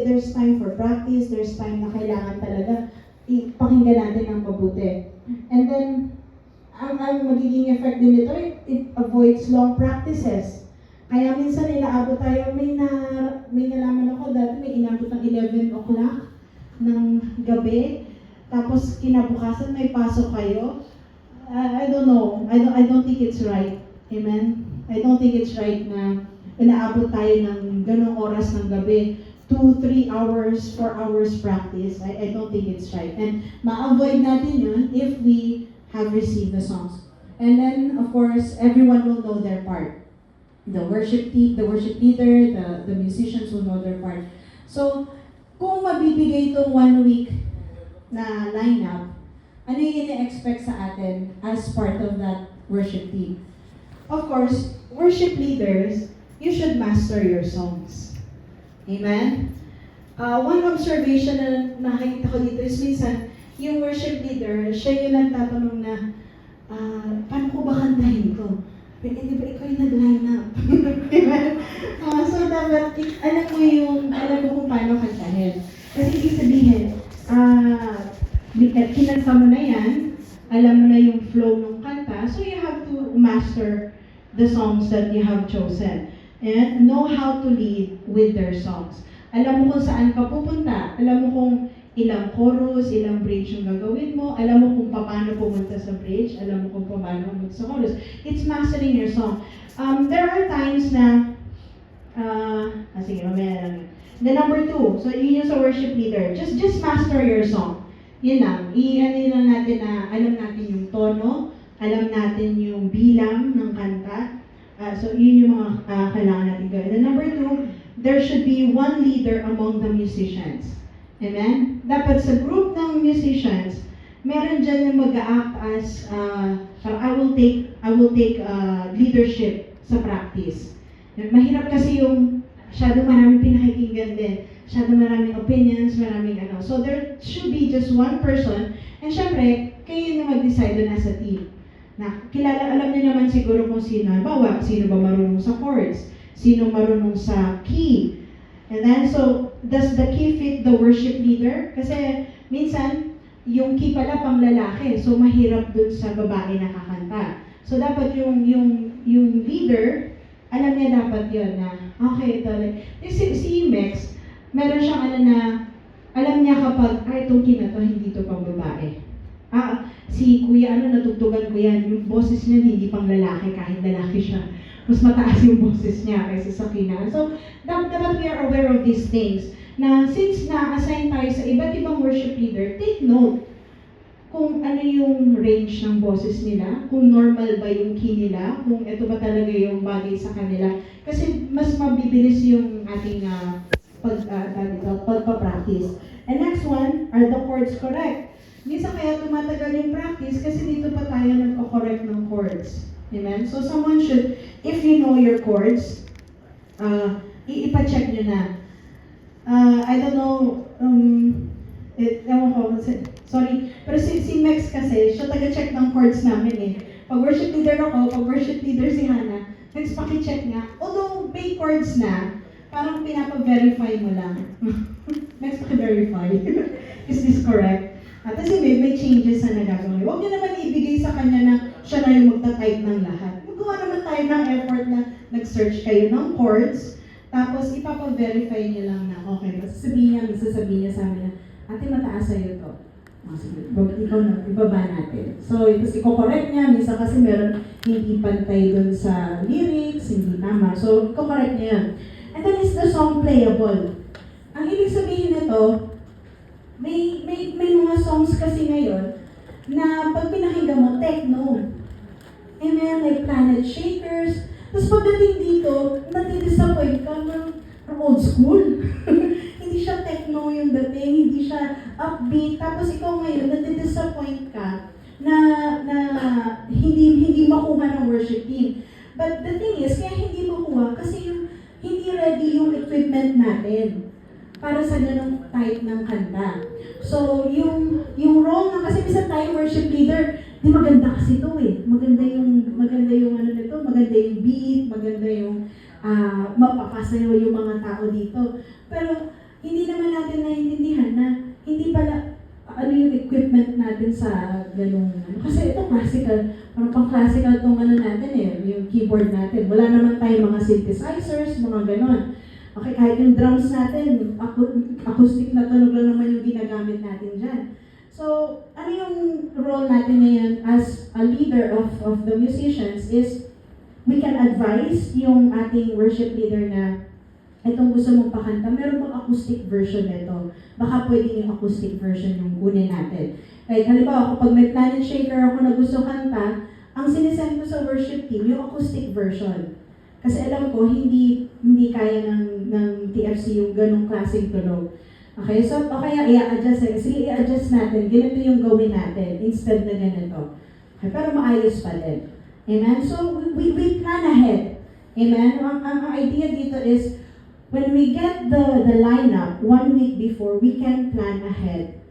There's time for practice, there's time na kailangan talaga ipakinggan natin ng mabuti. And then, ang magiging effect din nito, it avoids long practices. Kaya minsan inaabot tayo, may nalaman ako dati, may inabot ng 11 o'clock ng gabi, tapos kinabukasan may pasok kayo. I don't know, I don't think it's right. Amen? I don't think it's right na inaabot tayo ng ganong oras ng gabi. 2, 3 hours, 4 hours practice. I don't think it's right. And ma-avoid natin yun if we have received the songs. And then, of course, everyone will know their part. The worship leader, the musicians will know their part. So, kung mabibigay itong 1 week na lineup, ano yung ina-expect sa atin as part of that worship team? Of course, worship leaders, you should master your songs. Amen? One observation na nakikita ko dito is minsan, yung worship leader, siya yung nagtatanong na, paano ko ba kantahin ko? Di ba ikaw yung nag-line up? Amen? So dapat, alam mo kung paano kantahin. Kasi ibig sabihin, kinanta mo na yan, alam mo na yung flow ng kanta, so you have to master the songs that you have chosen. And know how to lead with their songs. Alam mo kung saan ka pupunta. Alam mo kung ilang chorus, ilang bridge yung gagawin mo. Alam mo kung paano pumunta sa bridge. Alam mo kung paano pumunta sa chorus. It's mastering your song. There are times na, sige, mamaya lang. The number 2, so yun yung sa worship leader. Just master your song. Yun lang. Ano lang natin na alam natin yung tono, alam natin yung bilang ng kanta. So yun yung mga kailangan natin gawin. And number 2, there should be one leader among the musicians. Amen? Dapat sa group ng musicians, meron dyan na mag-act as, I will take leadership sa practice. Mahirap kasi yung masyado maraming pinakikinggan din. Masyado maraming opinions, maraming ano. So there should be just one person. And syempre, kayo na mag-decide na sa team. Na alam niyo naman siguro kung sino ba marunong sa chords, sino marunong sa key. And then, so, does the key fit the worship leader? Kasi, minsan, yung key pala pang lalaki, so mahirap dun sa babae na kakanta. So, dapat yung leader, alam niya dapat yun na, okay, ito, si Mex, meron siyang alam niya kapag, itong key na to, hindi to pang babae. Si Kuya, natugtugan ko yan, yung boses niya hindi pang lalaki, kahit lalaki siya. Mas mataas yung boses niya kaysa sa kina. So, dapat we are aware of these things. Na since na-assign tayo sa iba't ibang worship leader, take note kung ano yung range ng boses nila, kung normal ba yung key nila, kung ito ba talaga yung bagay sa kanila. Kasi mas mabibilis yung ating pagpa-practice. And next one, are the chords correct? Minsan kaya tumatagal yung practice kasi dito pa tayo nagko-correct ng chords. Amen? So someone should, if you know your chords, ipa-check nyo na. I don't know, ewan ko, sorry, pero si Mex kasi, siya taga-check ng chords namin eh. Pag worship leader ako, pag worship leader si Hannah, Mex paki-check nga. Although may chords na, parang pinapa-verify mo lang. Mex paki-verify. Is this correct? Kasi may changes na nagagawin. Huwag niyo naman ibigay sa kanya na siya na yung magta-type ng lahat. Magawa naman tayo ng effort na nag-search kayo ng chords, tapos ipapa-verify niyo lang na, okay, sasabihin niya sa amin na, ate, mataas sa'yo to. Sige, ikaw na, ibaba natin. So, tapos i-correct niya, minsan kasi meron hindi pantay dun sa lyrics, hindi tama. So, i-correct niya yan. And then, is the song playable? Ang ibig sabihin nito, may mga songs kasi ngayon na pag pinakinggan mo, techno. Amen, like Planet Shakers. Tapos pagdating dito, nati-disappoint ka ng old school. Hindi siya techno yung dating, hindi siya upbeat. Tapos ikaw ngayon, nati-disappoint ka na hindi makuha ng worship team. But the thing is, kaya hindi makuha kasi hindi ready yung equipment natin para sa ganung type ng kanta. So, yung role na, kasi minsan tayo worship leader, di maganda kasi ito eh. Maganda yung ano nito, maganda yung beat, maganda yung mapapasayaw yung mga tao dito. Pero, hindi naman natin naiintindihan na hindi pala ano yung equipment natin sa ganung ano. Kasi ito classical, parang pang-classical tong ano natin yung keyboard natin. Wala naman tayong mga synthesizers, mga ganon. Okay, kahit yung drums natin, acoustic na tunog lang naman yung ginagamit natin dyan. So, ano yung role natin ngayon as a leader of the musicians is we can advise yung ating worship leader na itong gusto mong pakanta, meron bang acoustic version nito? Baka pwedeng yung acoustic version yung kunin natin. Like, halimbawa, kapag may Planet Shaker ako na gusto kanta, ang sinisend ko sa worship team, yung acoustic version. Kasi alam ko, hindi kaya ng TFC yung ganong klaseng tunog. Okay, so kaya i-adjust sige, i-adjust natin, ganito yung gawin natin, instead na ganito. Okay, pero maayos pa din. Amen? So, we plan ahead. Amen? Ang idea dito is, when we get the lineup 1 week before, we can plan ahead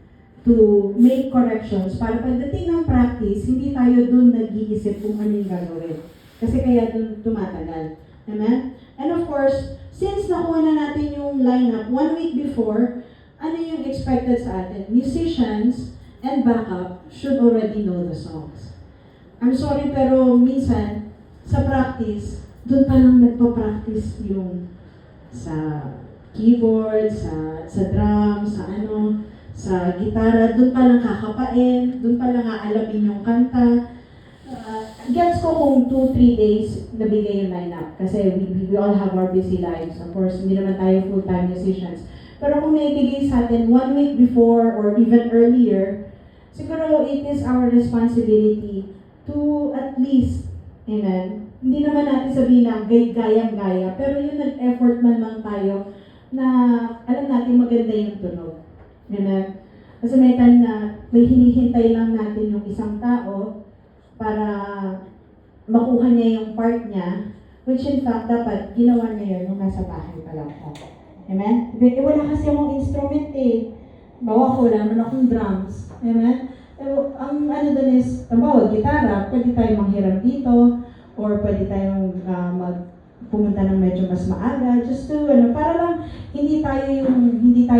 to make corrections para pagdating ng practice, hindi tayo dun nag-iisip kung ano yung gagawin. Kasi kaya dun tumatagal. Amen? And of course, since nakuha na natin yung lineup 1 week before, ano yung expected sa atin? Musicians and backup should already know the songs. I'm sorry pero minsan, sa practice, dun pa lang nagpa-practice yung sa keyboard, sa drum, sa gitara, doon pa lang kakapain, doon pa lang aalamin yung kanta. Gets ko kung 2-3 days nabigay yung lineup kasi we all have our busy lives. Of course, hindi naman tayo full-time musicians. Pero kung naibigay sa atin 1 week before or even earlier, siguro it is our responsibility to at least, amen, hindi naman natin sabihin na gayang-gaya, pero yung nag-effort man lang tayo na alam natin maganda yung tunog. Amen? Kasi may time na may hinihintay lang natin yung isang tao para makuha niya yung part niya, which in fact, dapat ginawa niya yun nung nasa bahay pa lang ako. Amen? Wala kasi akong instrument Bawa ko, wala naman akong drums. Amen? Pero ang ano dun is, bawa, gitara, pwede tayo manghiram dito, or pwede tayong pumunta ng medyo mas maaga just to para lang hindi tayo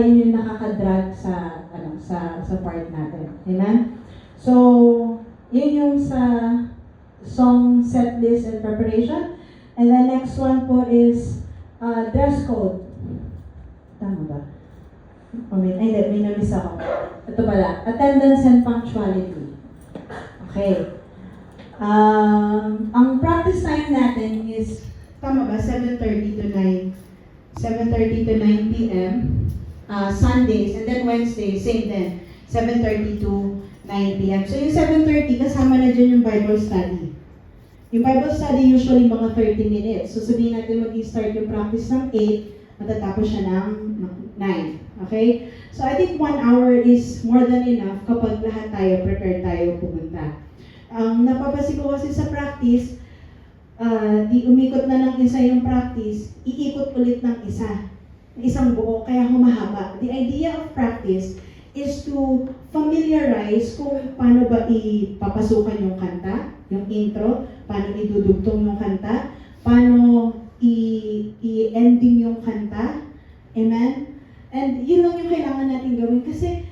yung nakaka-drag sa part natin. Amen. So, yun yung sa song set list and preparation. And the next one po is dress code. Tama ba? May na-miss ako. Ito pala, attendance and punctuality. Okay. Ang practice time natin is, tama ba, 7:30 to 9 p.m. Sundays, and then Wednesdays, same din, 7:30 to 9 p.m. So yung 7:30, kasama na dyan yung Bible study. Yung Bible study usually mga 30 minutes. So sabihin natin mag-start yung practice ng 8, matatapos siya ng 9. Okay? So I think 1 hour is more than enough kapag lahat tayo, prepared tayo pumunta. Napapansin ko kasi sa practice, di umikot na ng isa yung practice, iikot ulit ng isang buo, kaya humahaba. The idea of practice is to familiarize kung paano ba ipapasukan yung kanta, yung intro, paano idudugtong yung kanta, paano i-ending yung kanta. Amen? And yun lang yung kailangan natin gawin kasi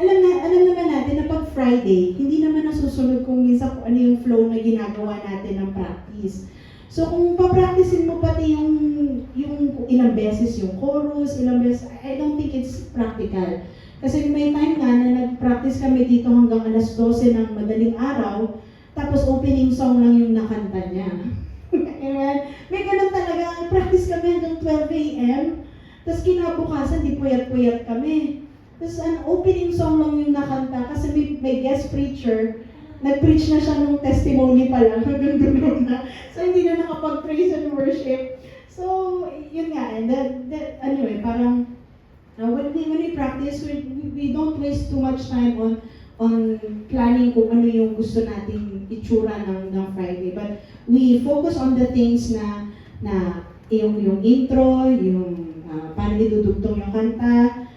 alam naman natin na pag Friday, hindi naman nasusunod kung minsan kung ano yung flow na ginagawa natin ng practice. So kung papracticein mo pati yung ilang beses yung chorus, ilang beses, I don't think it's practical. Kasi may time nga na nag-practice kami dito hanggang alas 12 ng madaling araw, tapos opening song lang yung nakanta niya. May ganun talaga, practice kami hanggang 12 a.m. Tapos kinabukasan, di puyat-puyat kami. Tapos an opening song lang yung nakanta kasi may guest preacher, nag-preach na siya nung testimony pa lang, hanggang doon na. So hindi na nakapag-praise and worship. So, yun nga, and anyway, parang when we practice, we don't waste too much time on planning kung ano yung gusto nating itsura ng Friday. But we focus on the things na yung intro, yung paano idudugtong yung kanta,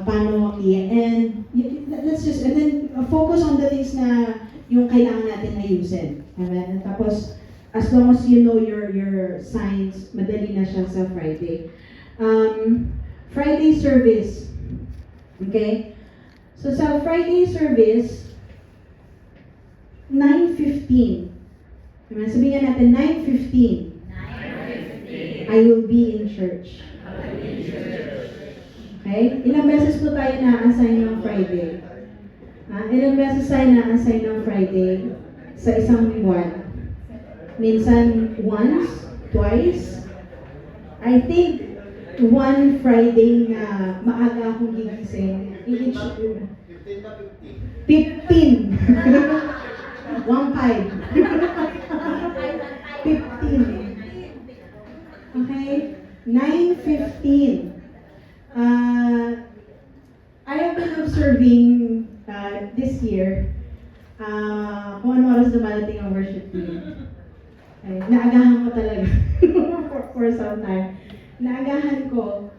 paano i-end. Let's just, and then focus on the things na yung kailangan natin ayusin. Amen? Tapos, as long as you know your signs, madali na siya sa Friday. Friday service. Okay? So sa Friday service, 9:15. Sabihin nga natin, 9:15. I will be in church. Okay? Ilang beses po tayo na-assign ng Friday? Ilang beses tayo na-assign ng Friday sa isang buwan? Minsan once, twice. I think one Friday na maaga akong gigising. 15 na 15. 15. 1-5. 15. Okay? 9:15. I have been observing this year kung ano oras dumadating ang worship team. Okay? Naagahan ko talaga for some time. Naagahan ko.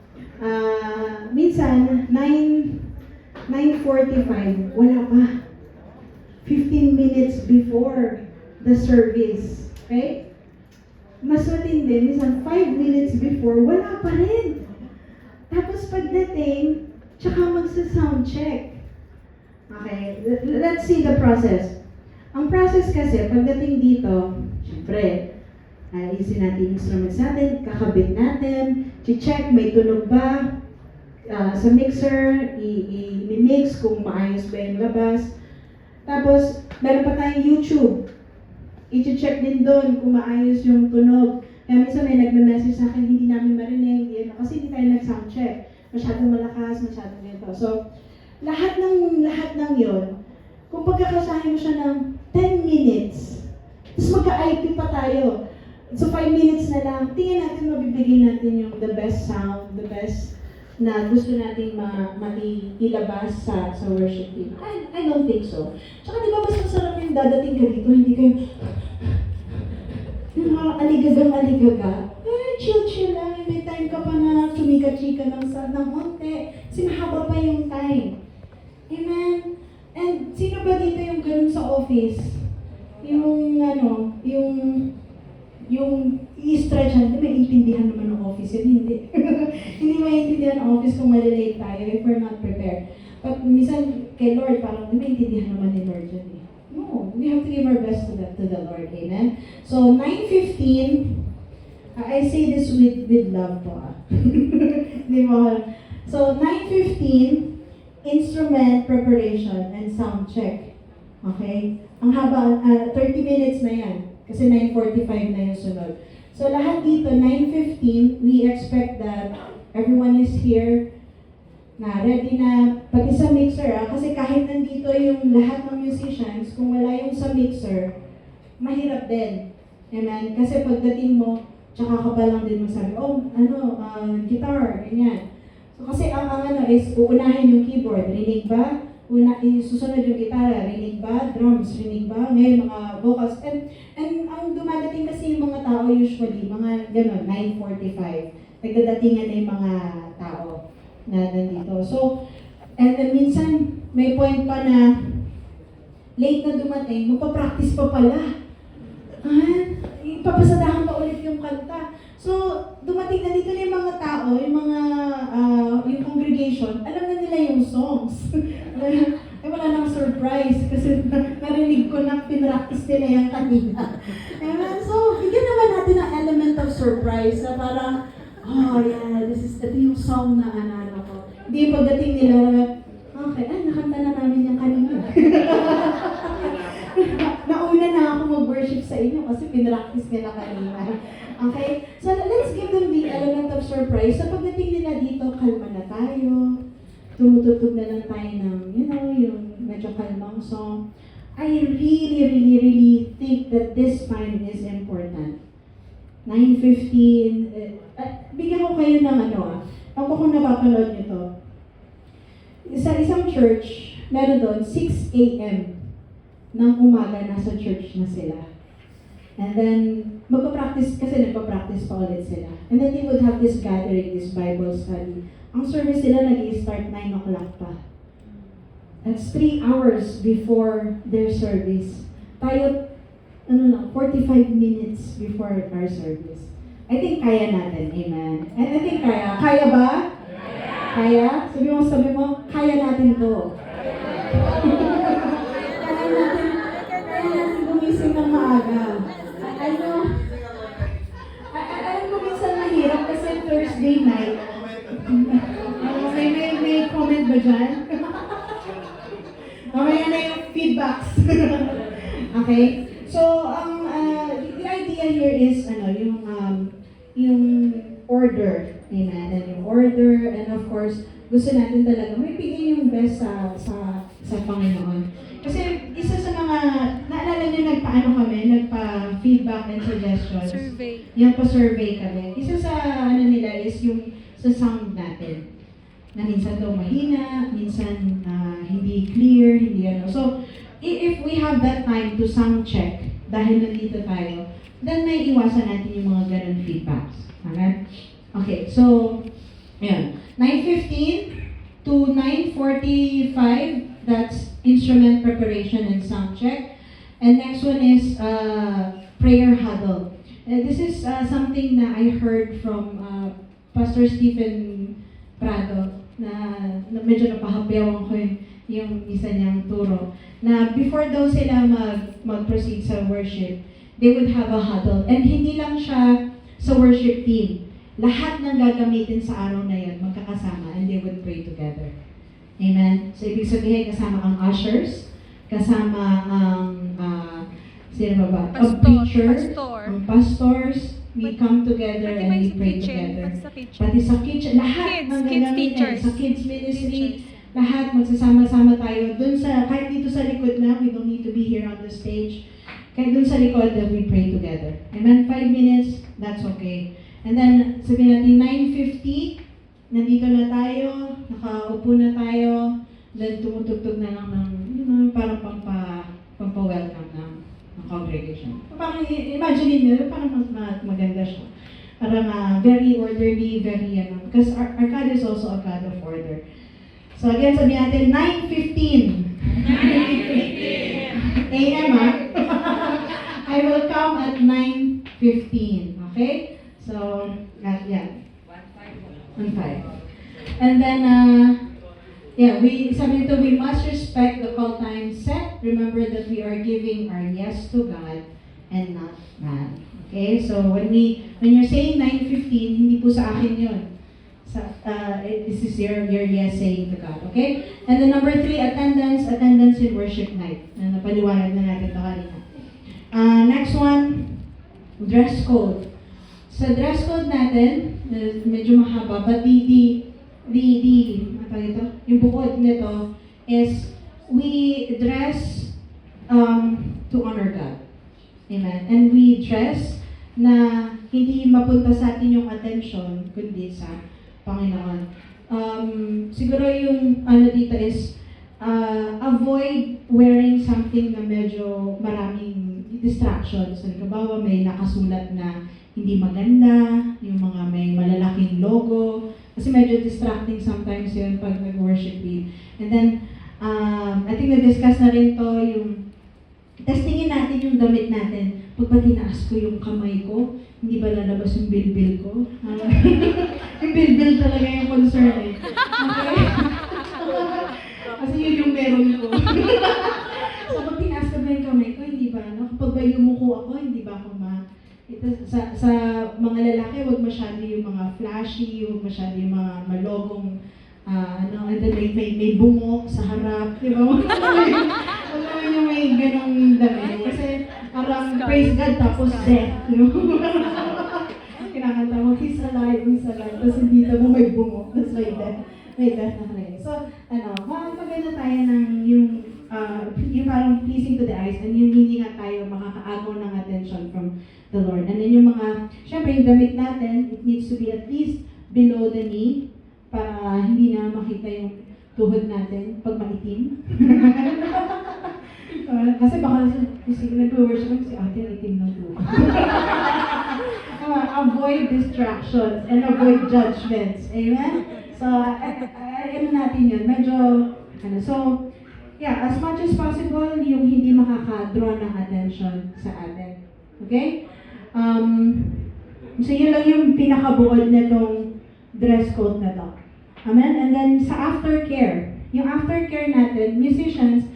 Minsan, 9:45, wala pa. 15 minutes before the service. Okay? Mas matindi, minsan 5 minutes before, wala pa rin. Tapos pagdating, tsaka magsa-sound check. Okay, let's see the process. Ang process kasi, pagdating dito, syempre, ayusin natin yung instruments natin, kakabit natin, check may tunog ba, sa mixer, i-mix kung maayos ba yung labas. Tapos, meron pa tayong YouTube. I-check din doon kung maayos yung tunog. Kaya minsan may nagme-message sa akin, hindi namin marinig, kasi hindi tayo nag-sound check. Masyadong malakas, masyadong ganito. So, lahat ng yon, kung pagkakasahin mo siya ng 10 minutes, tapos magka-IP pa tayo. So 5 minutes na lang, tingnan natin, mabibigay natin yung the best sound, the best na gusto nating mailabas sa worship team. I don't think so. Tsaka di ba mas masarap yung dadating ka dito, hindi kayo yung mga aligagang-aligaga. Chill lang, may time ka pa na chumika-chika ng konti. Sinahaba pa yung time. Amen? And sino ba dito yung ganun sa office? Yung i-stretch natin, may intindihan naman ng office yun, hindi. Hindi maintindihan ng office kung malilate tayo if we're not prepared. But minsan, kay Lord, parang may intindihan naman ni Lord yun eh. No, we have to give our best to the Lord, amen? So, 9:15, I say this with love po. Di ba? So, 9:15, instrument preparation and sound check. Okay? Ang haba, 30 minutes na yan. Kasi 9:45 na yung sunod. So lahat dito, 9:15, we expect that everyone is here na ready na, pati sa mixer kasi kahit nandito yung lahat ng musicians, kung wala yung sa mixer, mahirap din. Amen? Kasi pagdating mo, tsaka ka pa lang din magsabi, guitar, ganyan. So kasi ang is, uunahin yung keyboard, rinig ba? Susunod yung gitara, rinig ba? Drums, rinig ba? Ngayon, mga vocals. And ang dumadating kasi yung mga tao usually, mga gano'n, 9:45. Nagdadatingan na yung mga tao na nandito. So, and then minsan, may point pa na late na dumating, magpa-practice pa pala. Ipapasadahan pa ulit yung kanta. So, dumating na dito na yung mga tao, yung congregation, alam na nila yung songs. Wala nang surprise kasi narinig ko na pinractice nila yung kanina. So, bigyan naman natin ng element of surprise na parang, ito yung song na ano ko. Hindi pagdating nila, okay, nakanta na namin yung kanina. Nauna na ako mag-worship sa inyo kasi pinractice nila kanina. Okay? So, let's give them the element of surprise. Sa pagdating nila dito, kalma na tayo. Tumutugtog na lang tayo ng, yung medyo kalmang song. I really think that this time is important. 9:15, bigyan ko kayo ng ako kung napapanood nyo to. Sa isang church, meron doon, 6 a.m. ng umaga, nasa church na sila. And then, magpa-practice, kasi nagpa-practice pa ulit sila. And then they would have this gathering, this Bible study. Ang service nila nag-i-start 9 o'clock pa. That's 3 hours before their service. Tayo, 45 minutes before our service. I think kaya natin, amen. And I think kaya. Kaya ba? Kaya? Sabi mo, kaya natin to. Kaya natin gumising ng maaga. Alam ko minsan mahirap kasi Thursday night. May comment ba dyan? Mamaya na yung feedbacks. Okay? So, the idea here is, yung order. Amen. And yung order, and of course, gusto natin talaga may bigay yung best sa Panginoon. Kasi isa sa mga, naalala nyo nagpa-feedback and suggestions. Survey. Yung pa-survey kami. Isa sa nila is yung sa sound natin. Na minsan daw mahina, minsan hindi clear, hindi ano. So, if we have that time to sound check, dahil nandito tayo, then may iwasan natin yung mga ganun feedbacks. Alright? Okay, so, ayan. 9:15 to 9:45, that's instrument preparation and sound check. And next one is prayer huddle. This is something na I heard from Pastor Stephen Prado, na medyo napahapyawan ko yung isa niyang turo. Na before daw sila mag-proceed sa worship, they would have a huddle. And hindi lang siya sa worship team. Lahat ng gagamitin sa araw na yun, magkakasama, and they would pray together. Amen? So, ibig sabihin, kasama ang ushers, kasama ang, sino ba? A preacher, ang pastors, we come together and we pray together. Pati sa kitchen, lahat ng gagamitin, sa kids ministry, lahat magsasama-sama tayo. Dun sa, kahit dito sa likod na, we don't need to be here on the stage. Kahit dun sa likod, that we pray together. Amen? 5 minutes, that's okay. And then, sabihin natin, 9:50, nandito na tayo, nakaupo na tayo, then tumutugtog na lang ng, parang pampa-welcome ng congregation. Parang, imagine nyo, parang maganda siya. Parang very orderly, very, because our God is also a God of order. So again, sabihin natin, 9:15 a.m. I will come at 9:15, okay? So, yeah. 1:5. And then, sabi nito, we must respect the call time set. Remember that we are giving our yes to God and not man. Okay? So, when you're saying 9:15, hindi po sa akin yun. This is your yes saying to God. Okay? And then number 3, attendance in worship night. Napaliwanag na natin ito kanina. Next one, dress code. Sa dress code natin, medyo mahaba, but yung bukod nito is we dress to honor God. Amen. And we dress na hindi mapunta sa atin yung attention, kundi sa Panginoon. Siguro yung dito is avoid wearing something na medyo maraming distractions. Halimbawa, may nakasulat na hindi maganda, yung mga may malalaking logo, kasi medyo distracting sometimes yun pag nag-worship lead. And then, I think na-discuss na rin to, yung testingin natin yung damit natin. Pag ba tinaas ko yung kamay ko, hindi ba lalabas yung bilbil ko? Yung bilbil talaga yung concern eh. Okay? Kasi yun yung meron ko. So pag tinaas ko ba yung kamay ko, hindi ba? Kapag ba yumuko ako, hindi ba ako sa mga lalaki, huwag masyado yung mga flashy, huwag masyado yung mga malogong, and then may bungok sa harap, di ba? Huwag naman yung may ganong dami. Kasi parang praise God tapos death, di ba? Kinakanta mo, he's alive, tapos hindi mo may bungok, tapos may death na rin. So, maganda tayo ng yung parang pleasing to the eyes, and yung hindi nga tayo makakaagaw ng attention from the Lord. And then yung mga, syempre yung damit natin, it needs to be at least below the knee para hindi na makita yung tuhod natin pag maitim. Kasi baka nag-worship si ate, itim ng tuhod. Avoid distractions and avoid judgments. Amen? So, natin yun. Medyo, so, yeah, as much as possible, yung hindi makaka-draw ng attention sa atin. Okay? So yun lang yung pinakabuod na tong dress code na to. Amen? And then sa aftercare, yung aftercare natin, musicians,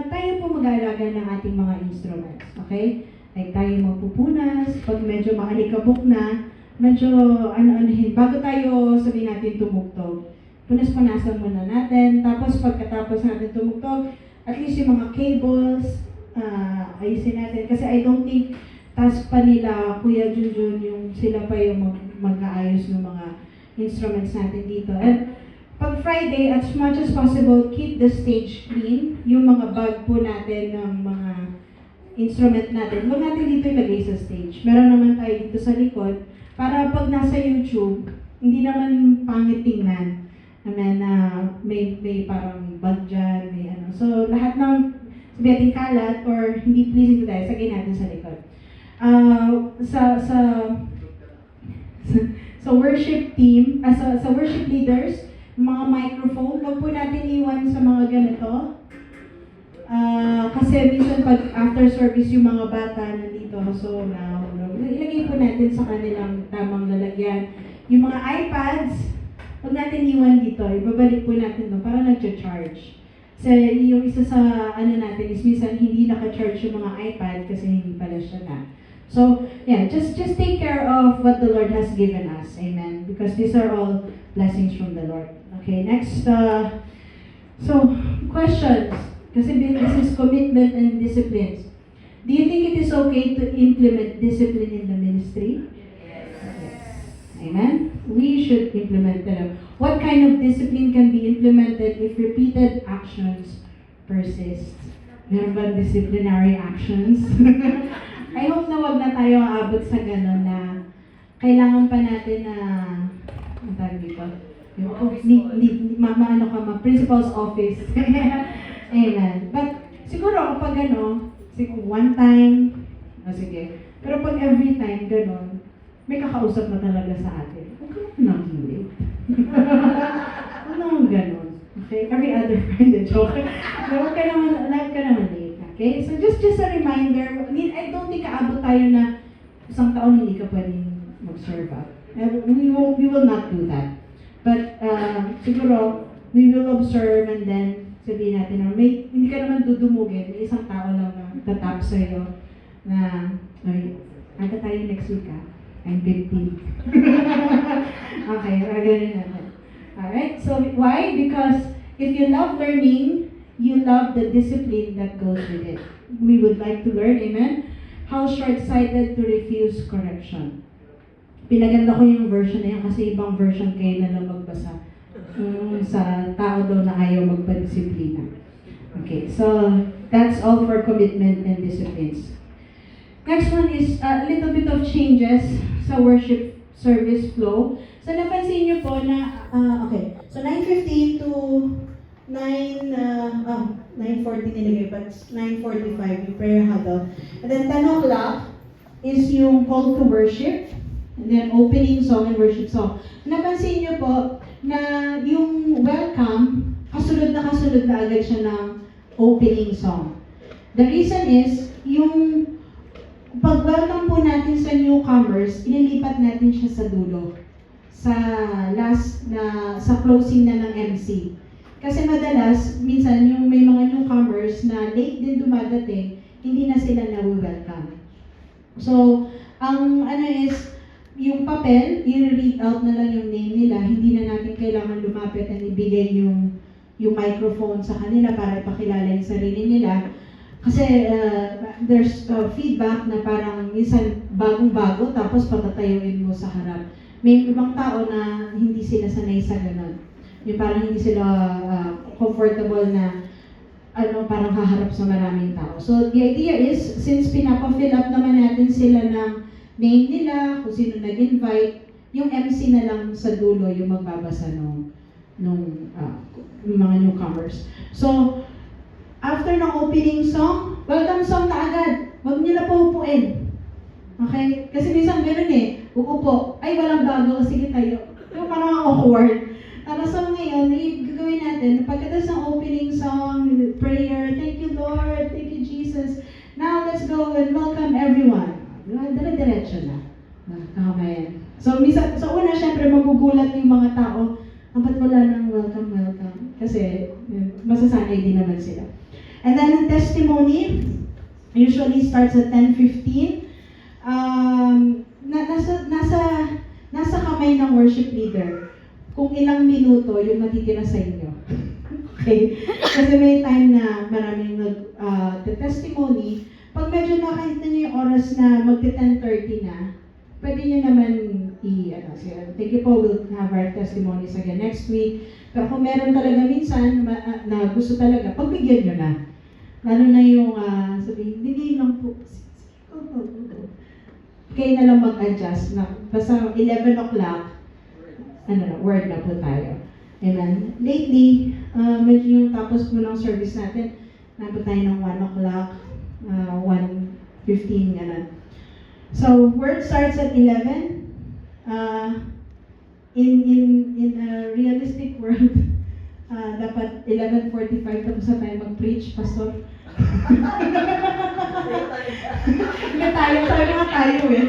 tayo po mag-aalaga ng ating mga instruments. Okay? Like tayo magpupunas, pag medyo maalikabok na, medyo ano-anuhin, bago tayo sabihin natin tumugtog, punas-punasan muna natin, tapos pagkatapos natin tumugtog, at least yung mga cables, ayusin natin. Kasi I don't think task pa nila, Kuya Junjun, yung sila pa yung mag-aayos ng mga instruments natin dito. And pag Friday, as much as possible, keep the stage clean. Yung mga bag po natin ng mga instrument natin, huwag natin dito ilagay sa stage. Meron naman tayo dito sa likod, para pag nasa YouTube, hindi naman pangit tingnan. Amen, na may parang bag dyan, may ano. So, lahat ng sabihin kalat or hindi pleasing to tayo, sagay natin sa likod. Sa worship team, sa worship leaders, mga microphone, wag po natin iwan sa mga ganito. Kasi minsan pag after service yung mga bata nandito, so ilagay po natin sa kanilang tamang lalagyan. Yung mga iPads, wag natin iwan dito, ibabalik po natin doon para nag-charge. So, yung isa sa natin is minsan hindi naka-charge yung mga iPad kasi hindi pala siya na. So, yeah, just take care of what the Lord has given us. Amen. Because these are all blessings from the Lord. Okay, next. So, questions. Kasi this is commitment and disciplines. Do you think it is okay to implement discipline in the ministry? Yes. Amen? We should implement them. What kind of discipline can be implemented if repeated actions persist? Meron ba disciplinary actions? I hope na wag na tayo aabot sa gano'n na kailangan pa natin na ang tawag dito? Principal's office. Amen. But siguro kapag siguro one time, sige. Pero pag every time gano'n, may kakausap na talaga sa atin. Huwag ka nang hilig. Ano gano'n? Okay? Every other friend, joke. Huwag ka naman late. Okay? So just a reminder, I don't think kaabot tayo na isang taon hindi ka pwedeng mag-serve up. We will not do that. But siguro, we will observe and then sabihin natin na hindi ka naman dudumugin, may isang tao lang na tatap sa'yo na, ata tayo next week I'm 15. Okay, ganun natin. Alright, so why? Because if you love learning, you love the discipline that goes with it. We would like to learn, amen? How short-sighted to refuse correction. Pinaganda ko yung version na yan kasi ibang version kayo na lang magbasa. Sa tao daw na ayaw magpadisiplina. Okay, so that's all for commitment and disciplines. Next one is a little bit of changes sa worship service flow. So napansin niyo po na, okay, so 9:15 to 9:40 nilagay, but 9:45 yung prayer huddle. And then 10 o'clock is yung call to worship, and then opening song and worship song. Napansin niyo po na yung welcome, kasunod na agad siya ng opening song. The reason is, yung pag-welcome po natin sa newcomers, inilipat natin siya sa dulo. Sa closing na ng MC. Kasi madalas, minsan yung may mga newcomers na late din dumadating, hindi na sila na-welcome. So, ang is, yung papel, i-read out na lang yung name nila, hindi na natin kailangan lumapit at ibigay yung microphone sa kanila para ipakilala yung sarili nila. Kasi there's feedback na parang minsan bagong-bago tapos patatayuin mo sa harap. May ibang tao na hindi sila sanay sa ganun. Yung parang hindi sila comfortable na parang haharap sa maraming tao. So the idea is, since pinapa-fill up naman natin sila ng name nila, kung sino nag-invite, yung MC na lang sa dulo yung magbabasa nung mga newcomers. So, after ng opening song, welcome song na agad. Huwag niyo na paupuin. Okay? Kasi minsan meron uupo. Ay, walang bago. Sige tayo. Yung parang awkward. Tapos so ngayon, gagawin natin, pagkatapos ng opening song, prayer, thank you Lord, thank you Jesus. Now, let's go and welcome everyone. Dire-diretso na. Kamayan. So, una, syempre, magugulat yung mga tao. ba't wala nang welcome, welcome? Kasi masasanay din naman sila. And then ang testimony, usually starts at 10:15. Nasa kamay ng worship leader kung ilang minuto yung matitira sa inyo. Okay? Kasi may time na maraming testimony. Pag medyo nakahit na nyo yung oras na magti-10:30 na, pwede nyo naman thank you po, we'll have our testimonies again next week. Pero kung meron talaga minsan na gusto talaga, pagbigyan nyo na. Lalo na yung sabihin, hindi lang po. Kayo na lang mag-adjust na basta 11 o'clock, word na po tayo. Amen. Lately, medyo yung tapos po ng service natin, nabot tayo ng 1 o'clock, 1:15, gano'n. So, word starts at 11. In a realistic world, dapat 11:45 tapos na tayo mag-preach, Pastor. Hindi tayo, sabi nga tayo eh.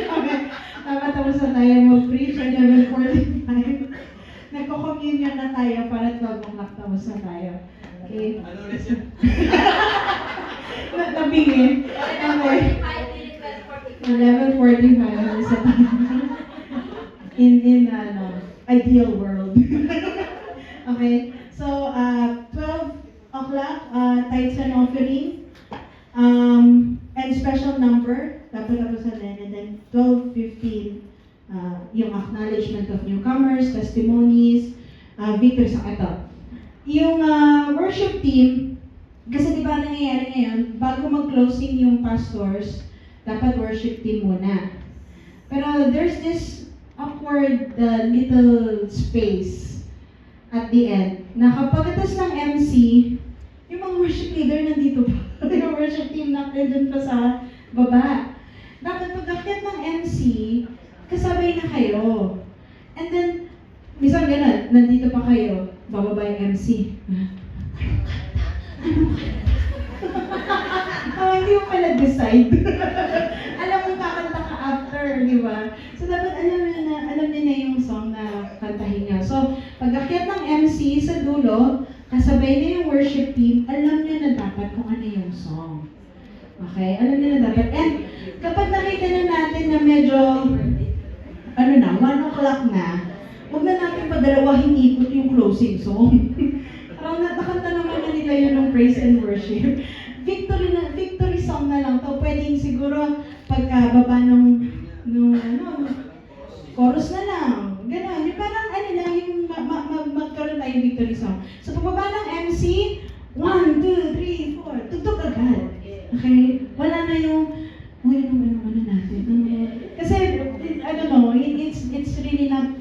Okay. Dapat tapos na tayo mag-preach at 11:45. Nagko-communion na tayo para 12 o'clock tapos na tayo. Okay? Ano ulit yun? Nabingin. Okay. 11:45 sa tayo. In ideal world. Okay. So, 12 o'clock, tithes and offering. And special number, dapat tapos na din. And then 12:15, yung acknowledgement of newcomers, testimonies, victories sa ito. Yung worship team, kasi di ba nangyayari ngayon, bago mag-closing yung pastors, dapat worship team muna. Pero there's this awkward little space at the end, na kapag atas ng MC, yung mga worship leader nandito pa. Yung worship team natin pa sa baba. Dapat pag-akyat ng MC, kasabay na kayo. And then, minsan gano'n, nandito pa kayo, bababa yung MC. Hindi mo pala decide. Alam mo kakanta ka after, di ba? So, dapat alam niyo na yung song na kantahin niya. So, pag-akyat ng MC sa dulo, kasabay na yung worship team, alam niyo na dapat kung ano yung song. Okay? Alam niyo na dapat. And kapag nakita na natin na medyo, 1 o'clock na, huwag na natin padalawahin ikot yung closing song. Parang nakanta naman na nila yun ng praise and worship. Victory song na lang to. Pwedeng siguro pagkababa nung chorus na lang. Ganon. Yung parang yung magkaroon tayo victory song. So pagbaba ng MC, 1, 2, 3, 4, tugtog agad. Okay? Wala na yung ano natin. Kasi, I don't know, it's really not,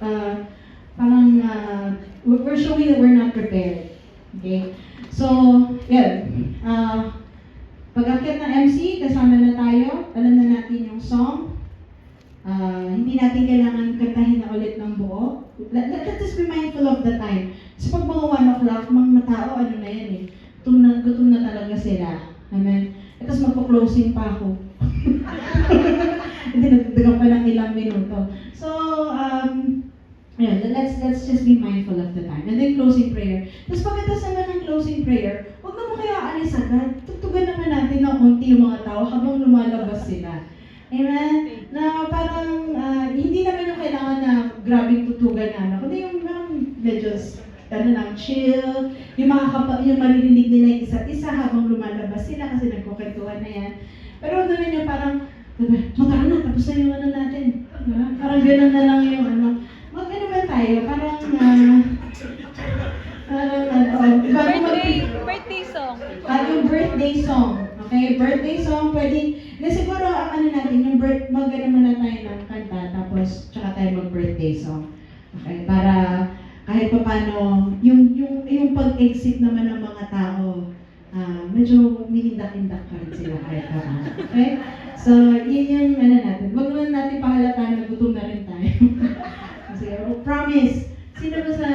we're showing that we're not prepared. Okay? So, yun. Pag-akyat ng MC, kasama na tayo, alam na natin yung song. Hindi natin kailangan kantahin na ulit ng buo. Let's just be mindful of the time. So, pag mga 1 o'clock, mga tao, na yan eh. Gutom na talaga sila. Amen? At tapos magpo-closing pa ako. Hindi, nagdagang pa ng ilang minuto. So, let's just be mindful of the time. And then closing prayer. Tapos pagkatapos naman ng closing prayer, huwag na mo kaya alis agad. Tugtugan naman natin ng unti yung mga tao habang lumalabas sila. Amen? Na parang, hindi naman yung kailangan na grabing tutugan na. Kundi yung parang medyo, chill. Yung maririnig nila yung isa't isa habang lumalabas sila kasi nagkukwentuhan na yan. Pero naman yung parang, tara na, tapos na yung natin. Parang gano'n na lang yung ba tayo? Parang, birthday song. Yung birthday song. Okay, birthday song, pwede, siguro ang natin, yung mag-ano muna tayo ng kanta, tapos tsaka tayo mag-birthday song. Okay, para kahit pa paano, yung pag-exit naman ng mga tao, medyo umiindak-indak pa rin sila kahit pa paano. Okay? So, yun yung natin. Huwag naman natin pahalataan na gutom na rin tayo. Kasi, promise, sino ba sa,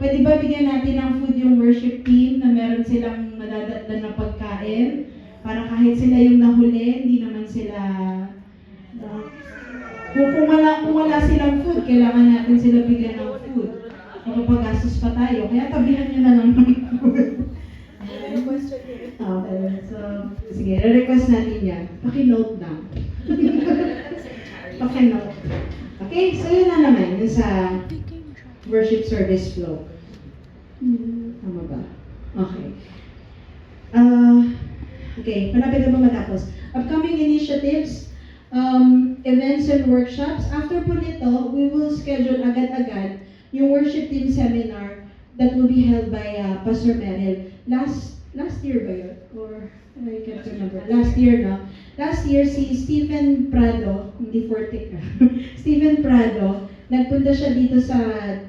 pwede ba bigyan natin ng food yung worship team na meron silang madadatlan na pagkain? Para kahit sila yung nahuli, hindi naman sila, kung wala silang food, kailangan natin sila bigyan ng food. Makapagastos pa tayo. Kaya tabihan nyo na lang ng food. Okay, so, sige, re-request natin yan. Paki-note lang. Paki-note. Okay, so yun na naman, yun sa worship service flow. Tama ba? Okay. Okay, malapit na ba matapos? Upcoming initiatives, events and workshops. After po nito, we will schedule agad-agad yung worship team seminar that will be held by Pastor Merrill. Last year ba yun? Or, I can't remember. Last year, no? Last year, si Stephen Prado, hindi Fortic ka. Stephen Prado, nagpunta siya dito sa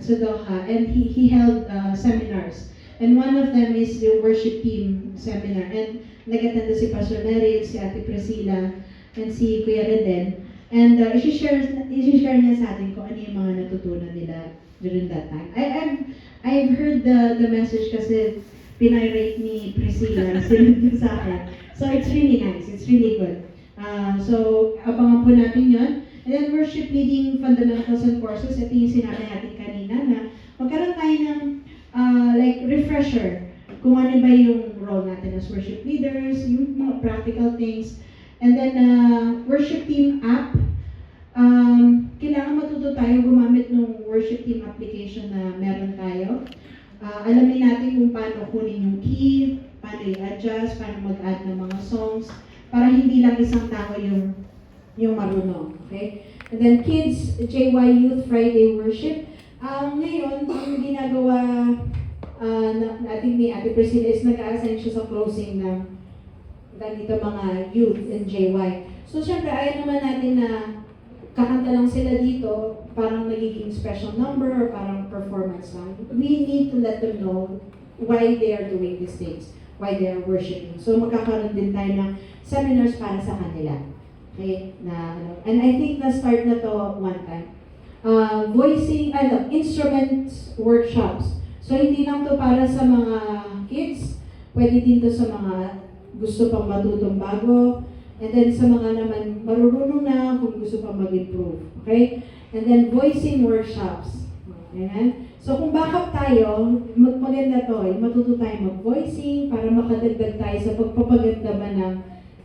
Doha and he held seminars. And one of them is the worship team seminar. And nag-attend si Pastor Merrill, si Ate Priscilla, and si Kuya Reden. And i-share niya sa atin kung ano yung mga natutunan nila during that time. I've heard the message kasi pinirate ni Priscilla, sinunod niya sa akin. So it's really nice, it's really good. So abangan po natin yun. And then worship leading fundamentals and courses, ito yung sinabi natin kanina na magkaroon tayo ng like refresher kung ano ba yung role natin as worship leaders, yung mga practical things. And then worship team app, kailangan matuto tayo gumamit ng worship team application na meron tayo. Alamin natin kung paano kunin yung key, paano i-adjust, paano mag-add ng mga songs, para hindi lang isang tao yung marunong. Okay? And then kids, JY Youth Friday Worship. Ngayon, ang ginagawa natin ni Ate Priscilla is nag-assign siya sa closing ng ganito mga youth in JY. So, syempre, ayaw naman natin na kakanta lang sila dito, parang nagiging special number or parang performance lang. We need to let them know why they are doing these things, why they are worshiping. So magkakaroon din tayo ng seminars para sa kanila. Okay? And I think na-start na to one time. Voicing, instruments workshops. So hindi lang to para sa mga kids, pwede din to sa mga gusto pang matutong bago, and then sa mga naman marunong na kung gusto pang mag-improve. Okay? And then voicing workshops. Amen? So kung backup tayo, maganda to matuto tayo mag-voicing para makadagdag tayo sa pagpapaganda ba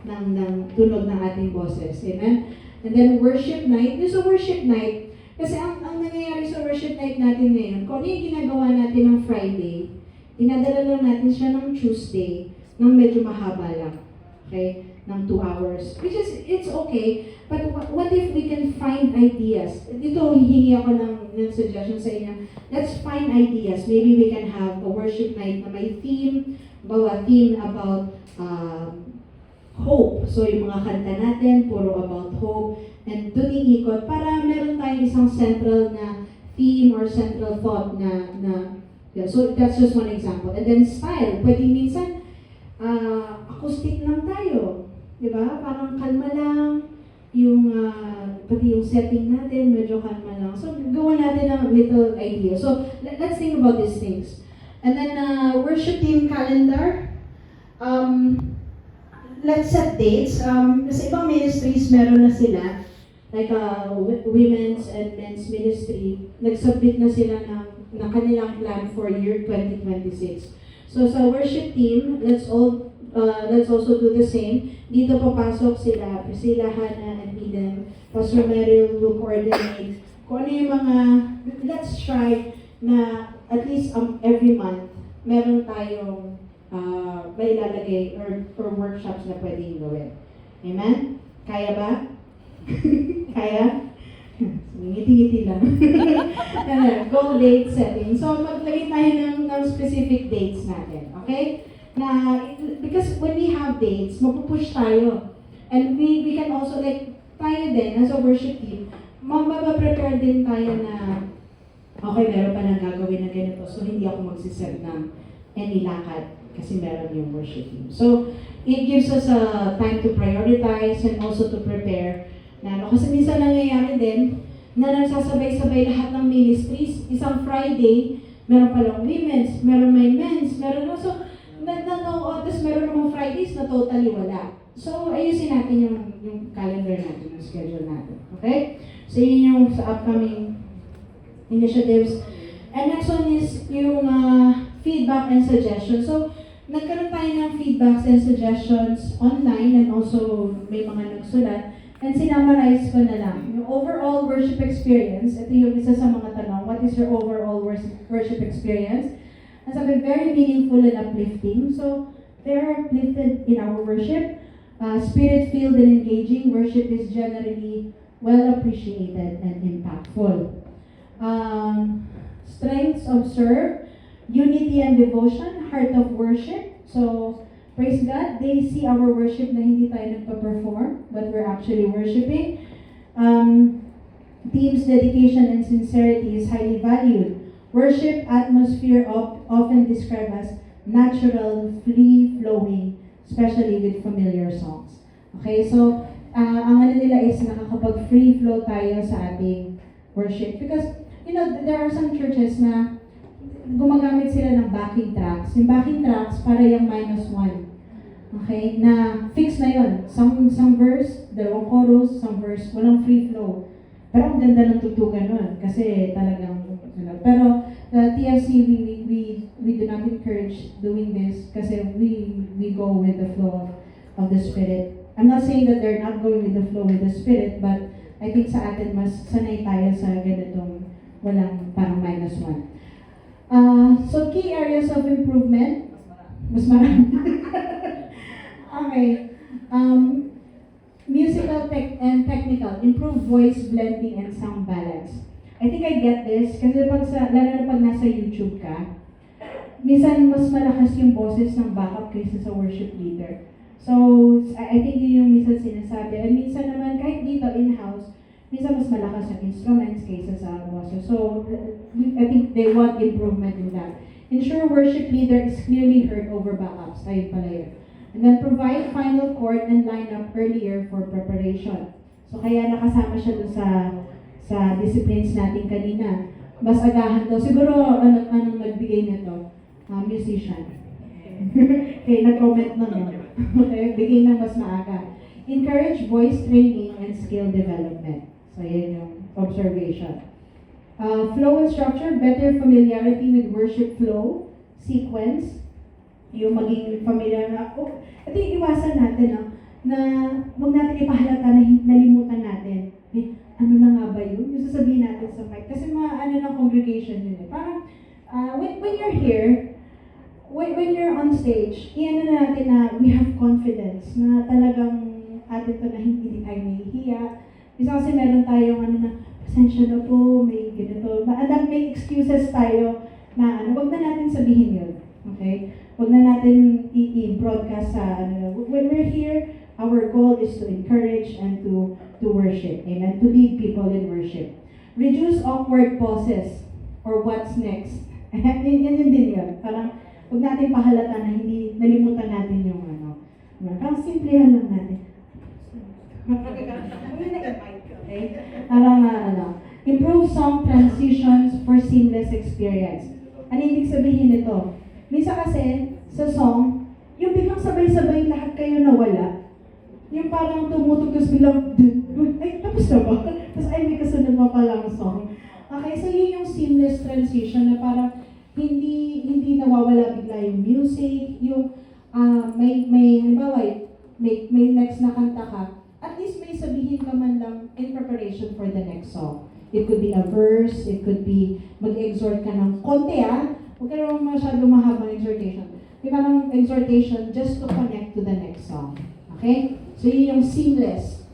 ng tunog ng ating boses. Amen? And then worship night. There's a worship night. Kasi ang nangyayari sa worship night natin ngayon, kung ano yung ginagawa natin ng Friday, dinadala lang natin siya ng Tuesday, ng medyo mahaba lang. Okay? Ng 2 hours. Which is, it's okay. But what if we can find ideas? Dito, hihingi ako ng suggestion sa inyo. Let's find ideas. Maybe we can have a worship night na may theme, theme about hope. So, yung mga kanta natin, puro about hope. And doon iikot para meron tayong isang central na theme or central thought yeah. So, that's just one example. And then style. Pwede minsan, acoustic lang tayo. Diba? Parang kalma lang. Yung, pati yung setting natin, medyo kalma lang. So, gawa natin ng little idea. So, let's think about these things. And then, worship team calendar. Let's set dates. Sa ibang ministries, meron na sila. Like, women's and men's ministry. Nag-submit na sila ng kanilang plan for year 2026. So, sa worship team, let's also do the same. Dito papasok sila, Priscilla, Hannah, and Eden. Pastor Merrill will coordinate. Kung ano yung mga, let's try na at least every month, meron tayong may ilalagay or workshops na pwedeng gawin. Amen? Kaya ba? Kaya? Ngiti-ngiti lang. Goal date setting. So, maglagay tayo ng specific dates natin. Okay? Because when we have dates, mapupush tayo. And we can also, like, tayo din, as a worship team, mapaprepare din tayo na, okay, meron pa nang gagawin na ganito, so hindi ako magsiset ng any lakad kasi meron yung worship team. So, it gives us a time to prioritize and also to prepare. Kasi minsan nangyayari din na nagsasabay-sabay lahat ng ministries. Isang Friday, meron palang women's, meron may men's, meron na. So, tapos meron namang Fridays na totally wala. So, ayusin natin yung calendar natin, yung schedule natin. Okay? So, yun yung sa upcoming initiatives. And next one is yung feedback and suggestions. So, nagkaroon tayo ng feedbacks and suggestions online and also may mga nagsulat. And sinamarize ko na lang. Yung overall worship experience, ito yung isa sa mga tanong, what is your overall worship experience? And sabi, very meaningful and uplifting. So, they are uplifted in our worship. Spirit-filled and engaging, worship is generally well appreciated and impactful. Strengths of serve, unity and devotion, heart of worship. So, praise God, they see our worship na hindi tayo nagpa-perform, but we're actually worshiping. Team's dedication and sincerity is highly valued. Worship atmosphere often described as natural, free-flowing, especially with familiar songs. Okay, so ang ano nila is nakakapag-free flow tayo sa ating worship. Because, you know, there are some churches na gumagamit sila ng backing tracks. Yung backing tracks, para yung -1. Okay? Na fix na yun. Some verse, dalawang chorus, some verse, walang free flow. Pero ang ganda ng tutugan nun. Kasi talagang, pero TFC, we do not encourage doing this kasi we go with the flow of the Spirit. I'm not saying that they're not going with the flow with the Spirit, but I think sa atin mas sanay tayo sa ganitong walang parang -1. So key areas of improvement, mas marami. Okay. Musical and technical, improve voice blending and sound balance. I think I get this kasi lalo na pag nasa YouTube ka, minsan mas malakas yung boses ng backup kaysa sa worship leader. So, I think yun yung minsan sinasabi. And minsan naman, kahit dito in-house, minsan mas malakas yung instruments kaysa sa boses. So, I think they want improvement in that. Ensure worship leader is clearly heard over backups. Ayun pala yun. And then provide final chord and lineup earlier for preparation. So, kaya nakasama siya doon sa disciplines natin kanina. Mas agahan daw. Siguro, anong nagbigay nito? Musician. Okay, nag-comment na yun. Okay, bigay na mas maaga. Encourage voice training and skill development. So, yan yung observation. Flow and structure, better familiarity with worship flow, sequence, yung maging familiar na, ito yung iwasan natin, na huwag natin ipahalata na nalimutan natin. Ano na nga ba yun? Yung sasabihin natin sa mic. Kasi ano ng congregation yun eh. Parang, when you're here, when you're on stage, iyan na natin na we have confidence na talagang atin to na hindi tayo nahihiya. Isa kasi meron tayong pasensya na po, may ganito. May excuses tayo na wag na natin sabihin yun. Okay? Wag na natin i-broadcast sa when we're here, our goal is to encourage and to worship. Amen? To lead people in worship. Reduce awkward pauses or what's next. Yan din yun. Parang huwag natin pahalata na hindi nalimutan natin yung Parang simplehan lang natin. Okay? Parang improve song transitions for seamless experience. Ano ibig sabihin nito? Minsan kasi, sa song, yung biglang sabay-sabay lahat kayo nawala. Yung parang tumutugos bilang, ay, tapos na ba? Tapos ay, may kasunod pa palang song. Okay, so yun yung seamless transition na parang hindi nawawala bigla yung music, yung halimbawa, may next na kanta ka, at least may sabihin ka man lang in preparation for the next song. It could be a verse, it could be mag-exhort ka ng konti huwag ka naman masyadong mahabang exhortation. May parang exhortation just to connect to the next song. Okay? So yun yung seamless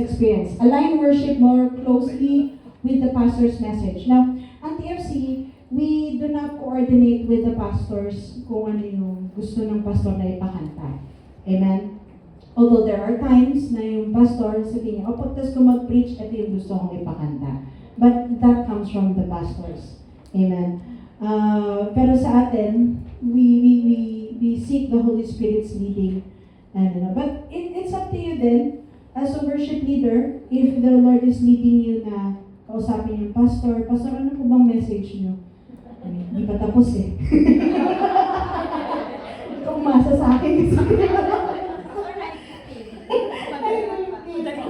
experience. Align worship more closely with the pastor's message. Now, ang TFC, we do not coordinate with the pastors kung ano yung gusto ng pastor na ipakanta. Amen? Although there are times na yung pastor sabihin niya, pagtas ko mag-preach, ito yung gusto kong ipakanta. But that comes from the pastors. Amen? Pero sa atin, we seek the Holy Spirit's leading. But it's up to you then, as a worship leader, if the Lord is leading you na kausapin yung pastor, ano po bang message niyo? Hindi pa tapos eh. Ito umasa sa akin.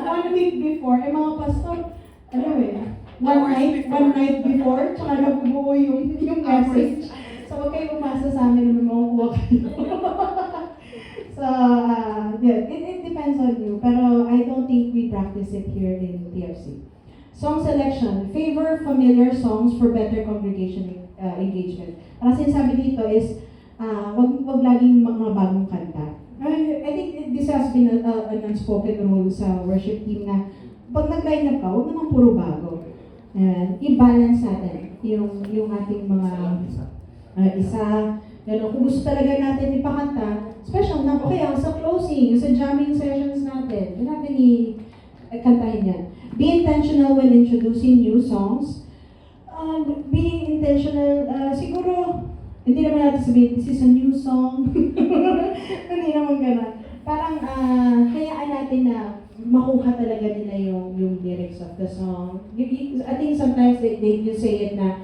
1 week before, mga pastor, one night before, tsaka nabubuo yung message. So, huwag kayo umasa sa amin na makukuha kayo. So, yeah, it depends on you. Pero I don't think we practice it here in TFC. Song selection. Favor familiar songs for better congregation engagement. Ang sinasabi dito is, wag laging mga bagong kanta. I think this has been an unspoken rule sa worship team na pag nag-line up ka, huwag naman puro bago. I-balance natin yung ating mga isa. Kung gusto talaga natin ipakanta, special na, okay, sa closing, sa jamming sessions natin, natin i-kantahin yan. Be intentional when introducing new songs. Being intentional, siguro, hindi naman natin sabihin, this is a new song. Hindi naman gano'n. Parang, hayaan natin na makuha talaga nila yung lyrics of the song. I think sometimes you say it na,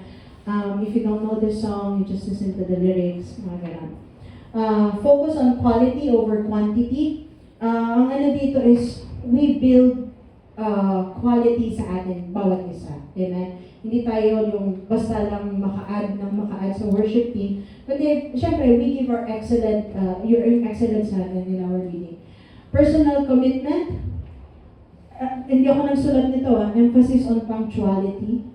if you don't know the song, you just listen to the lyrics, mga gano'n. Focus on quality over quantity. Ang ano dito is, we build quality sa atin, bawat isa. Amen? Hindi tayo yung basta lang maka-add sa worship team. Kundi, syempre, we give our your excellence natin in our leading. Personal commitment. Hindi ako nagsulat nito, emphasis on punctuality.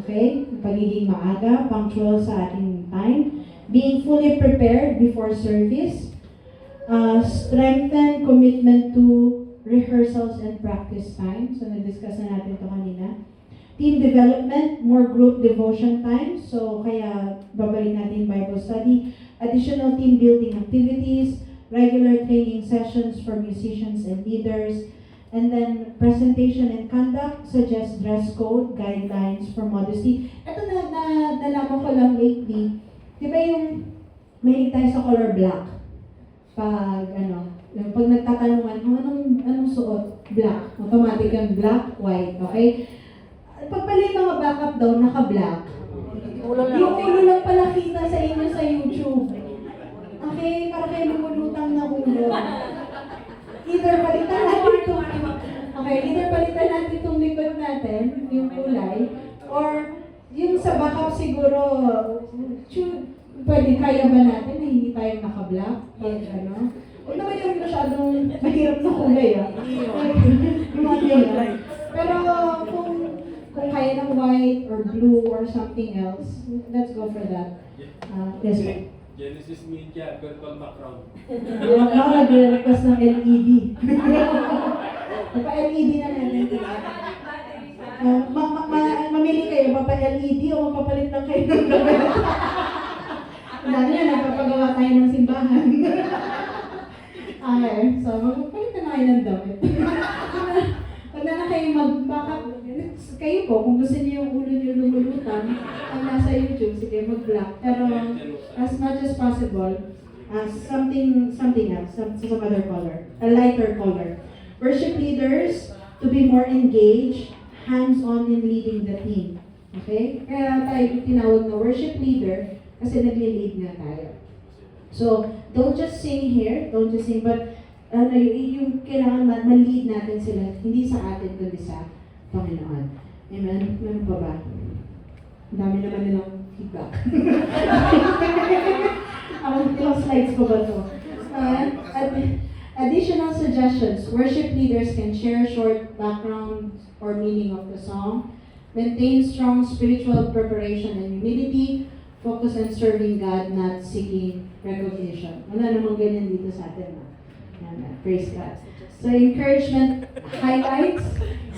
Okay? Pagiging maaga, punctual sa ating time. Being fully prepared before service. Strengthen commitment to rehearsals and practice time. So, na-discuss na natin ito kanina. Team development, more group devotion time. So, kaya babalik natin Bible study. Additional team building activities. Regular training sessions for musicians and leaders. And then, presentation and conduct, suggest dress code, guidelines for modesty. Ito nalaman ko lang lately. Di ba yung may tayo sa color black? Pag nagtatanungan, anong suot? Black. Automatic yung black, white, okay? Pag pala yung mga backup daw, naka-black. Yung ulo lang pala kita sa inyo sa YouTube. Okay, para kayo lumulutang na ulo. Either palitan natin itong likod natin, yung kulay, or yung sa backup siguro, pwede, kaya ba natin na hindi tayo naka-black? Huwag naman yung masyadong mahirap na kulay, Pero kung kaya ng white or blue or something else, let's go for that. Yes, sir. Genesis Media, virtual background. Ako nag-request ng LED. Papa-LED na natin. Mamili kayo, papa-LED o mapapalit lang kayo ng damit. Dahil na, nagpapagawa tayo ng simbahan. Okay, so magpapalit na kayo ng damit. Pag na kayo mag-backup, kayo po, kung gusto niyo yung ulo niyo lumulutan, ang nasa YouTube, sige, mag-black. Pero as much as possible, something else, some other color, a lighter color. Worship leaders to be more engaged, hands-on in leading the team. Okay? Kaya tayo tinawag na worship leader kasi nagli-lead nga tayo. So, don't just sing here, but yung kailangan ma-lead natin sila, hindi sa atin, kundi sa Panginoon. Amen? Meron pa ba? Ang dami naman nilang feedback. Ilang slides ko ba ito? Additional suggestions. Worship leaders can share short background or meaning of the song. Maintain strong spiritual preparation and humility. Focus on serving God, not seeking recognition. Wala namang ganyan dito sa atin. Praise God. So encouragement highlights.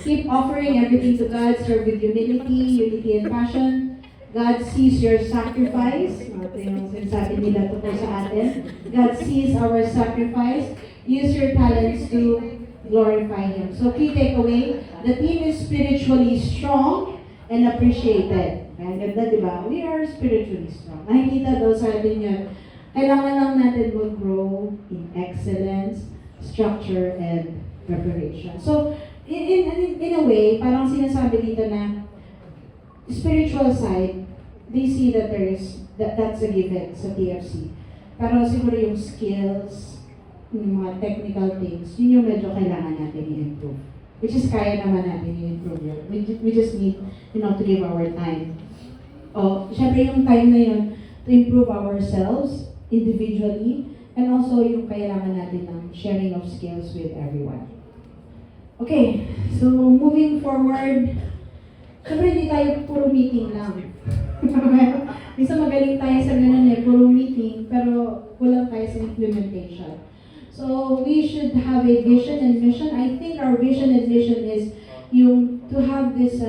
Keep offering everything to God. Serve with unity and passion. God sees your sacrifice. Ito yung sinasabi nila ito sa atin. God sees our sacrifice. Use your talents to glorify Him. So key takeaway, the team is spiritually strong and appreciated. Kaya ganda, di ba? We are spiritually strong. Nakikita daw sa atin yun. Kailangan lang natin mag-grow in excellence, structure, and preparation. So, in a way, parang sinasabi dito na spiritual side, they see that that's a given sa TFC. Pero siguro yung skills, yung mga technical things, yun yung medyo kailangan natin i-improve. which is kaya naman natin i-improve yun. We just need, to give our time. Syempre yung time na yun to improve ourselves individually and also yung kailangan natin ng sharing of skills with everyone. Okay, so moving forward, syempre hindi tayo puro meeting lang. Minsan magaling tayo sa ganun puro meeting, pero kulang tayo sa implementation. So we should have a vision and mission. I think our vision and mission is yung to have this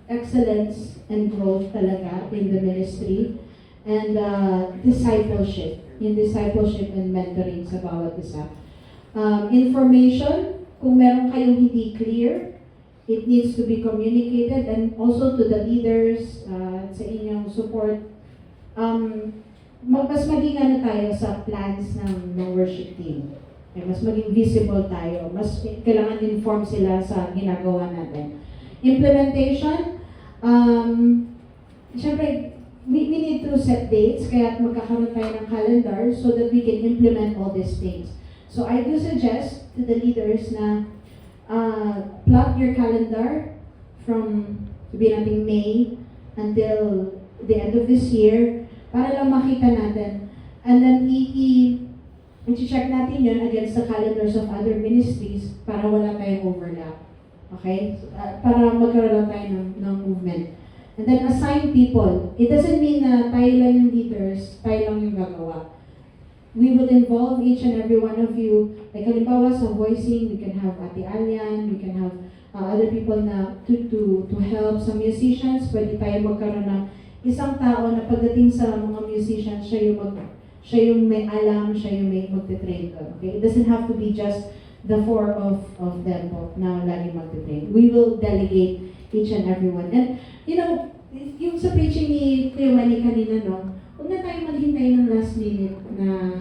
excellence and growth talaga in the ministry and discipleship and mentoring sa bawat isa. Information, kung meron kayong hindi clear, it needs to be communicated and also to the leaders sa inyong support. Mas maging tayo sa plans ng worship team. Mas maging visible tayo. Mas kailangan inform sila sa ginagawa natin. Implementation, syempre, we need to set dates, kaya magkakaroon tayo ng calendar so that we can implement all these things. So I do suggest to the leaders na plot your calendar from nating May until the end of this year para lang makita natin. And then i-check natin yun against the calendars of other ministries para wala tayong overlap. Okay? Para magkaroon lang tayo ng movement. And then assign people. It doesn't mean na tayo lang yung leaders, tayo lang yung gagawa. We will involve each and every one of you. Like halimbawa sa voicing, we can have Ate Alian, we can have other people na to help sa musicians. Pwede tayo magkaroon ng isang tao na pagdating sa mga musicians, siya yung may alam, siya yung may magte-train doon. Okay? It doesn't have to be just the four of them na lagi magte-train. We will delegate each and every one. And, yung sa preaching ni Kuya Wally kanina, huwag na tayo maghintay ng last minute na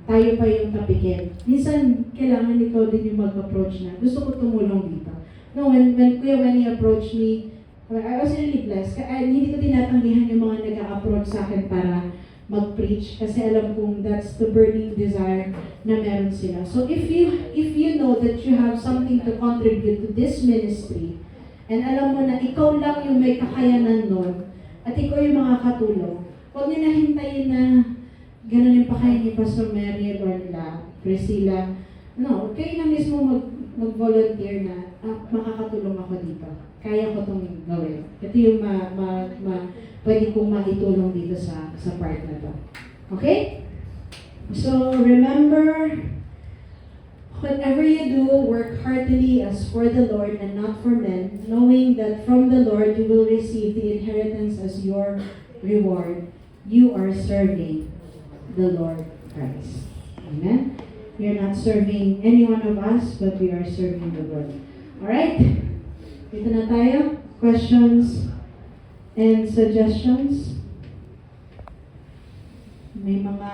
tayo pa yung tapikin. Minsan, kailangan ikaw din yung mag-approach na, gusto ko tumulong dito. No, when Kuya Wally approached me, I was really blessed. Hindi ko tinatanggihan yung mga nag-a-approach sa akin para mag-preach kasi alam kong that's the burning desire na meron sila. So if you know that you have something to contribute to this ministry and alam mo na ikaw lang yung may kakayanan nun at ikaw yung makakatulong, huwag niyo na hintayin na gano'n yung pakayan ni Pastor Mary or nila, Priscilla. No, kayo na mismo mag-volunteer na makakatulong ako dito. Kaya ko itong gawin. Ito yung pwede kong maitulong dito sa part na to. Okay? So, remember, whatever you do, work heartily as for the Lord and not for men, knowing that from the Lord you will receive the inheritance as your reward. You are serving the Lord Christ. Amen? We are not serving any one of us, but we are serving the Lord. Alright? Dito na tayo. Questions and suggestions? May mga